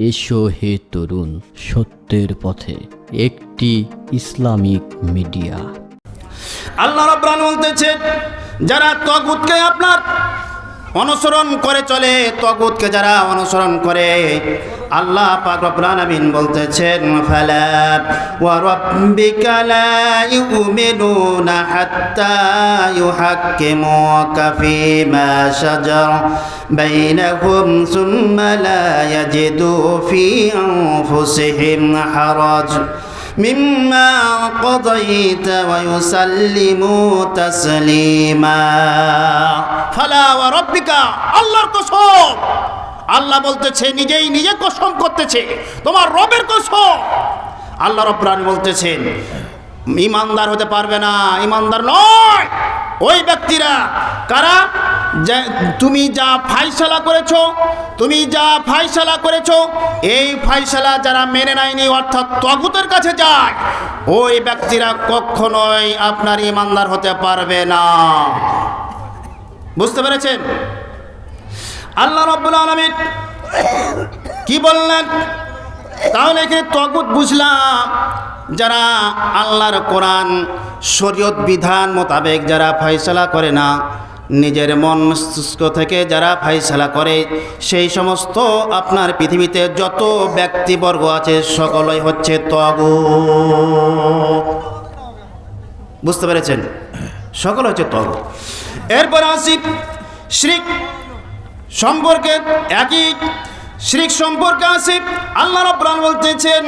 এসো হে তরুণ, সত্যের পথে, একটি ইসলামিক মিডিয়া। আল্লাহ রাব্বুল আলামিন বলতেছেন, যারা তাগুতকে আপনার অনুসরণ করে চলে, তাগুতকে যারা অনুসরণ করে, আল্লাহ পাক রব্বুল আলামিন বলতেছেন, ফালা ওয়া রাব্বিকা লা ইউমিনুনা হাত্তা ইউহাক্কিমুকা ফীমা শাজারা বাইনাহুম সুম্মা লা ইয়াজিদু ফী আনফুসিহিম হারাজ মিম্মা কদাইতা ওয়া ইউসাল্লিমু তাসলিমা। ফালা ওয়া রাব্বিকা, আল্লাহর কসম। আল্লাহ বলতেছে, নিজেই নিজে কসম করতেছে, তোমার রবের কসম। আল্লাহ রাব্বুল আলামিন বলতেছেন, ঈমানদার হতে পারবে না, ঈমানদার নয় ওই ব্যক্তিরা কারা, তুমি যা ফায়সালা করেছো, এই ফায়সালা যারা মেনে নেয়নি, অর্থাৎ তাগুতের কাছে যায়, ওই ব্যক্তিরা কখনোই আপনার ঈমানদার হতে পারবে না। বুঝতে পেরেছেন? আল্লাহ রাব্বুল আলামিন কি বললেন? তাহলে এখানে তাগুত বুঝলাম, যারা আল্লাহর কোরআন শরীয়ত বিধান মোতাবেক যারা ফায়সালা করে না, নিজের মন মস্তিষ্ক থেকে যারা ফায়সালা করে, সেই সমস্ত আপনার পৃথিবীতে যত ব্যক্তিবর্গ আছে সকলই হচ্ছে তাগুত। বুঝতে পেরেছেন? সকল হচ্ছে তাগুত। এরপর আসি শিরক সম্পর্কে। একই শিরক সম্পর্কে আসি, আল্লাহ রাব্বুল আলামিন বলতেছেন,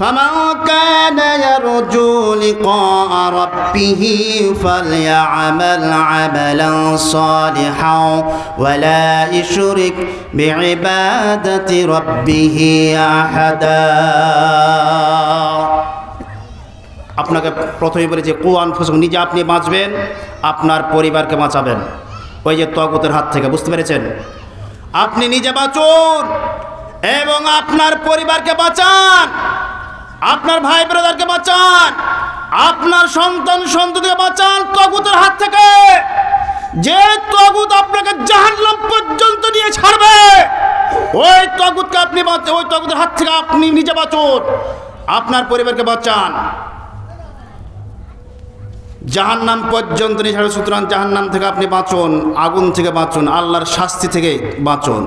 فمن كان يرجو لقاء ربه فليعمل عملا صالحا ولا يشرك بعبادة ربه أحدا। আপনাকে প্রথমে বলেছি, কু আনফুসাকুম, নিজে আপনি বাঁচবেন, আপনার পরিবারকে বাঁচাবেন ওই যে তাগুতের হাত থেকে। বুঝতে পেরেছেন? আপনি নিজে বাঁচুন এবং আপনার পরিবারকে বাঁচান, আপনার ভাই ব্রাদারকে বাঁচান, আপনার সন্তান সন্ততিকে বাঁচান তাগুতের হাত থেকে। যে তাগুত আপনাকে জাহান্নাম পর্যন্ত নিয়ে ছাড়বে, ওই তাগুতকে আপনি ওই তাগুতের হাত থেকে আপনি নিজে বাঁচুন, আপনার পরিবারকে বাঁচান, জাহান্নাম পর্যন্ত নিয়ে ছাড়বে। সুতরাং জাহান্নাম থেকে আপনি বাঁচুন, আগুন থেকে বাঁচুন, আল্লাহর শাস্তি থেকে বাঁচুন।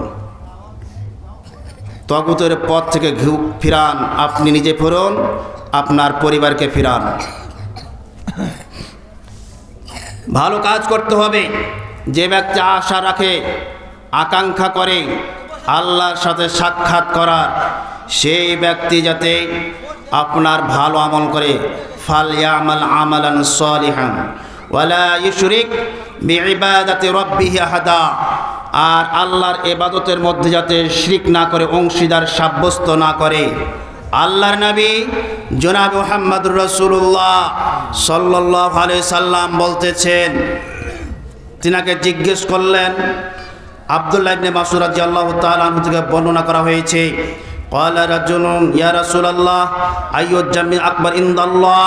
তাগুতের পথ থেকে ফিরান, আপনি নিজে ফিরুন, আপনার পরিবারকে ফিরান। ভালো কাজ করতে হবে। যে ব্যক্তি আশা রাখে, আকাঙ্ক্ষা করে আল্লাহর সাথে সাক্ষাৎ করার, সেই ব্যক্তি যাতে আপনার ভালো আমল করে, ফালইয়ামাল আমালান সালিহান ওয়ালা ইউশরিক বিইবাদাতি রাব্বিহি আহাদা, আর আল্লাহর ইবাদতের মধ্যে যাতে শিরক না করে, অংশীদার সাব্যস্ত না করে। আল্লাহর নবী জনাব মুহাম্মদুর রাসূলুল্লাহ সাল্লাল্লাহু আলাইহি সাল্লাম বলতেছেন, তিনাকে জিজ্ঞেস করলেন, আব্দুল্লাহ ইবনে মাসউদ রাদিয়াল্লাহু তাআলা আনহু থেকে বর্ণনা করা হয়েছে, ক্বালা রাজুলুন ইয়া রাসূলুল্লাহ আইয়ুজ জামি আকবার ইনদাল্লাহ,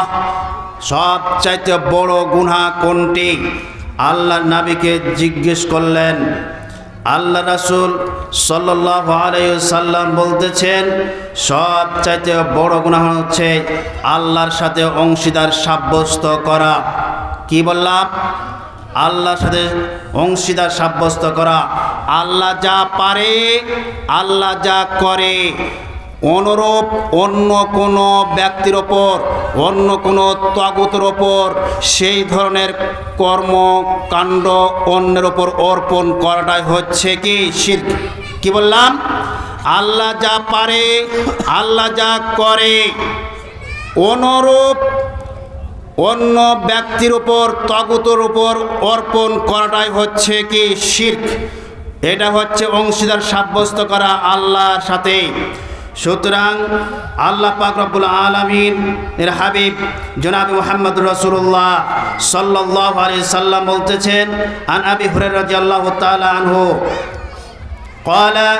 সবচাইতে বড় গুনাহ কোনটি? আল্লাহর নবীকে জিজ্ঞেস করলেন। আল্লাহ রাসূল সাল্লাল্লাহু আলাইহি সাল্লাম বলতেছেন, সবচাইতে বড় গুনাহ হচ্ছে আল্লাহর সাথে অংশীদার সাব্যস্ত করা। কি বললাম? আল্লাহর সাথে অংশীদার সাব্যস্ত করা। আল্লাহ যা পারে, আল্লাহ যা করে, অনুরূপ অন্য কোনো ব্যক্তির ওপর, অন্য কোনো তাগুতের ওপর সেই ধরনের কর্মকাণ্ড অন্যের ওপর অর্পণ করাটাই হচ্ছে কি শিরক। কি বললাম? আল্লাহ যা পারে, আল্লাহ যা করে, অনুরূপ অন্য ব্যক্তির উপর, তাগুতের উপর অর্পণ করাটাই হচ্ছে কি শিরক। এটা হচ্ছে অংশীদার সাব্যস্ত করা আল্লাহর সাথে। সুতরাং আল্লাহ পাক রব্বুল আলামিন এর হাবিব জনাব মুহাম্মদুর রাসূলুল্লাহ সাল্লাল্লাহু আলাইহি সাল্লাম বলতেছেন, আন আবি হুরায়রা রাদিয়াল্লাহু তাআলা আনহু ক্বালা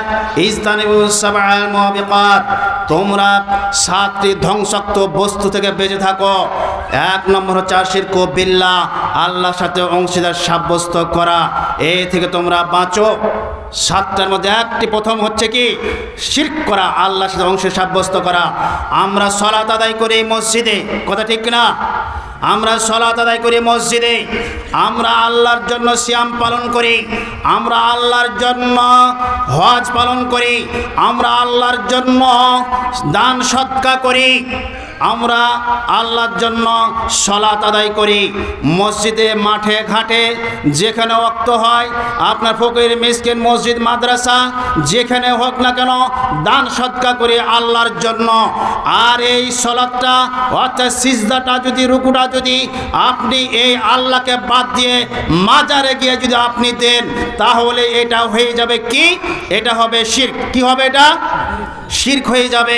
ইজতানিবু সাবআল মুবিকাত, তোমরা 7টি ধ্বংসাত্মক বস্তু থেকে বেঁচে থাকো। এক নম্বর হচ্ছে শিরকু বিল্লাহ, আল্লাহর সাথে অংশীদার সাব্যস্ত করা। এই থেকে তোমরা বাঁচো। 7টার মধ্যে একটি প্রথম হচ্ছে কি? শিরক করা, আল্লাহর সাথে অংশ সাব্যস্ত করা। আমরা সালাত আদায় করি মসজিদে, কথা ঠিক না? আমরা সালাত আদায় করি মসজিদে, আমরা আল্লাহর জন্য সিয়াম পালন করি, আমরা আল্লাহর জন্য হজ পালন করি, আমরা আল্লাহর জন্য দান সদকা করি, আমরা আল্লাহর জন্য সালাত আদায় করি। মসজিদে, মাঠে ঘাটে যেখানে ওয়াক্ত হয়, আপনার ফকির মিসকিন মসজিদ মাদ্রাসা যেখানে হোক না কেন, দান সদকা করি আল্লাহর জন্য। আর এই সালাতটা অর্থাৎ সিজদাটা যদি, রুকুটা যদি আপনি এই আল্লাহকে বাদ দিয়ে মাজারে গিয়ে যদি আপনি দেন, তাহলে এটা হয়ে যাবে কি? এটা হবে শিরক। কি হবে? এটা শিরক হয়ে যাবে।